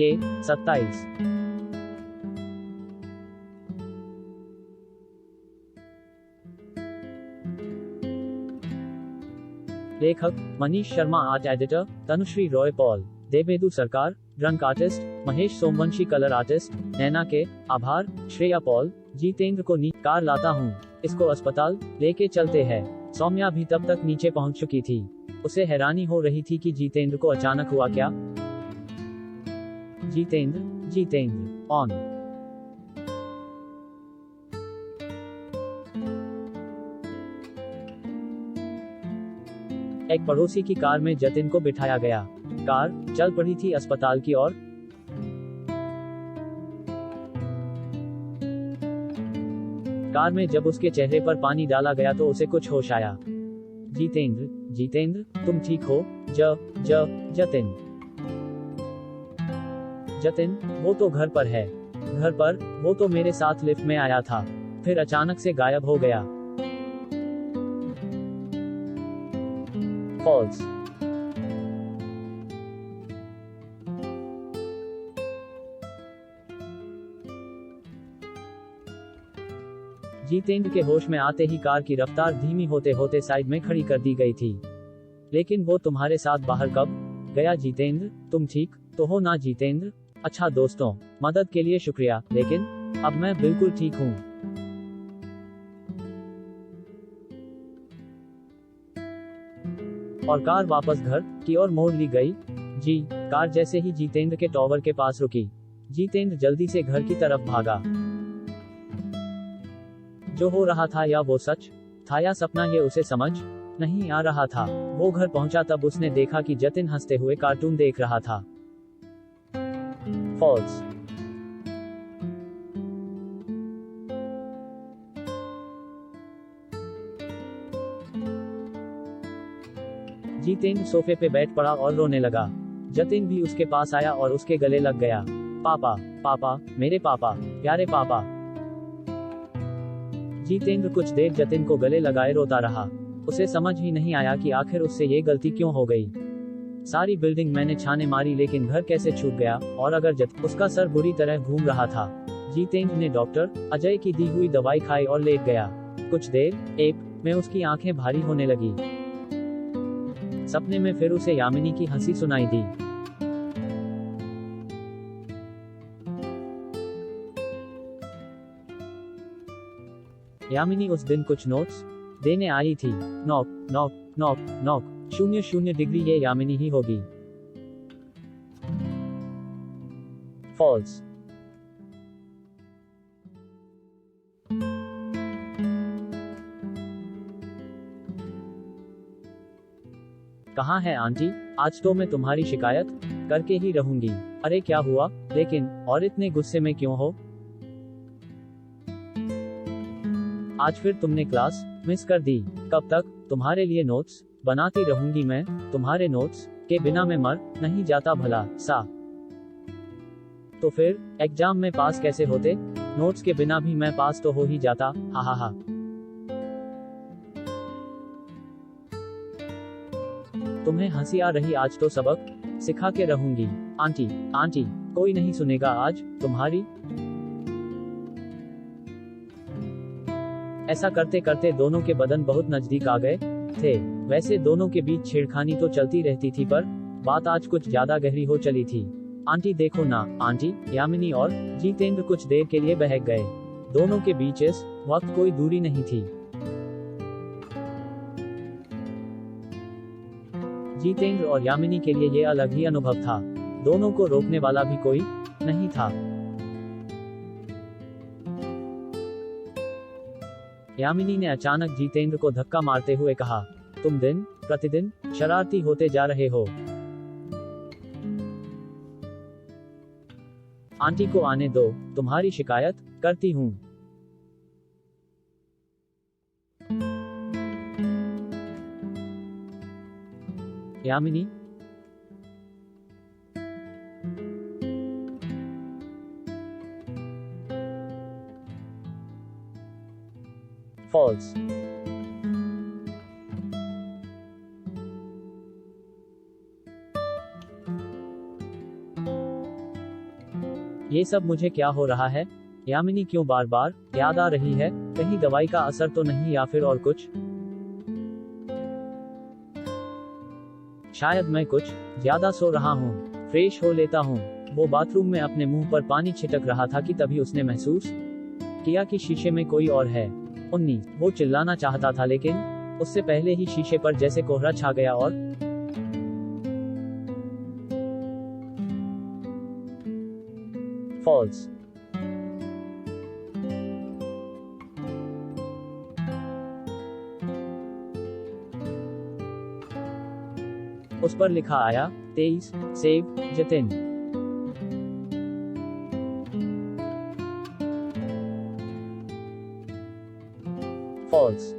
के 27। लेखक Manish Sharma, art editor Tanushree Roy Paul, देवेदु सरकार ड्रंक artist, Mahesh Somvanshi colour artist, Naina के आभार, श्रेया पॉल, जितेंद्र को कार लाता हूँ, इसको अस्पताल लेके चलते हैं। सौम्या भी तब तक नीचे पहुंच चुकी थी। उसे हैरानी हो रही थी कि जितेंद्र को अचानक हुआ क्या। जितेंद्र ऑन। एक पड़ोसी की कार में जतिन को बिठाया गया। कार चल पड़ी थी अस्पताल की ओर। कार में जब उसके चेहरे पर पानी डाला गया तो उसे कुछ होश आया। जितेंद्र, तुम ठीक हो? जतिन, वो तो घर पर है। घर पर? वो तो मेरे साथ लिफ्ट में आया था, फिर अचानक से गायब हो गया। फॉल्स। जितेंद्र के होश में आते ही कार की रफ्तार धीमी होते होते साइड में खड़ी कर दी गई थी। लेकिन वो तुम्हारे साथ बाहर कब गया जितेंद्र? तुम ठीक तो हो ना जितेंद्र? अच्छा दोस्तों, मदद के लिए शुक्रिया, लेकिन अब मैं बिल्कुल ठीक हूँ। और कार वापस घर की ओर मोड़ ली गई। कार जैसे ही जितेंद्र के टॉवर के पास रुकी, जितेंद्र जल्दी से घर की तरफ भागा। जो हो रहा था या वो सच था या सपना, ये उसे समझ नहीं आ रहा था। वो घर पहुंचा तब उसने देखा कि जतिन हंसते हुए कार्टून देख रहा था। फॉल्स। जितेंद्र सोफे पे बैठ पड़ा और रोने लगा। जतिन भी उसके पास आया और उसके गले लग गया। पापा, मेरे पापा, प्यारे पापा। जितेंद्र कुछ देर जतिन को गले लगाए रोता रहा। उसे समझ ही नहीं आया कि आखिर उससे ये गलती क्यों हो गई। सारी बिल्डिंग मैंने छाने मारी, लेकिन घर कैसे छूट गया? और अगर उसका सर बुरी तरह घूम रहा था। जितेंद्र ने डॉक्टर अजय की दी हुई दवाई खाई और लेट गया। कुछ देर में उसकी आंखें भारी होने लगी। सपने में फिर उसे यामिनी की हंसी सुनाई दी। यामिनी उस दिन कुछ नोट्स देने आई थी। Knock knock knock knock. 00 degree, ये यामिनी ही होगी। फॉल्स। कहाँ है आंटी? आज तो मैं तुम्हारी शिकायत करके ही रहूंगी। अरे क्या हुआ लेकिन, और इतने गुस्से में क्यों हो? आज फिर तुमने क्लास मिस कर दी। कब तक तुम्हारे लिए नोट्स बनाती रहूंगी मैं? तुम्हारे नोट्स के बिना मैं मर नहीं जाता भला सा। तो फिर एग्जाम में पास कैसे होते? नोट्स के बिना भी मैं पास तो हो ही जाता। हा। तुम्हें हंसी आ रही? आज तो सबक सिखा के रहूंगी। आंटी, कोई नहीं सुनेगा आज तुम्हारी। ऐसा करते करते दोनों के बदन बहुत नजदीक आ गए थे। वैसे दोनों के बीच छेड़खानी तो चलती रहती थी, पर बात आज कुछ ज्यादा गहरी हो चली थी। आंटी देखो ना आंटी। यामिनी और जितेंद्र कुछ देर के लिए बहक गए। दोनों के बीच इस वक्त कोई दूरी नहीं थी। जितेंद्र और यामिनी के लिए ये अलग ही अनुभव था। दोनों को रोकने वाला भी कोई नहीं था। यामिनी ने अचानक जितेंद्र को धक्का मारते हुए कहा, तुम दिन प्रतिदिन शरारती होते जा रहे हो। आंटी को आने दो, तुम्हारी शिकायत करती हूँ। यामिनी, फॉल्स। ये सब मुझे क्या हो रहा है? यामिनी क्यों बार बार याद आ रही है? कहीं दवाई का असर तो नहीं या फिर और कुछ? शायद मैं कुछ ज्यादा सो रहा हूँ। फ्रेश हो लेता हूँ। वो बाथरूम में अपने मुंह पर पानी छिटक रहा था कि तभी उसने महसूस किया कि शीशे में कोई और है। उन्नी, वो चिल्लाना चाहता था लेकिन उससे पहले ही शीशे पर जैसे कोहरा छा गया और फॉल्स। उस पर लिखा आया 23 सेव जतिन। फॉल्स।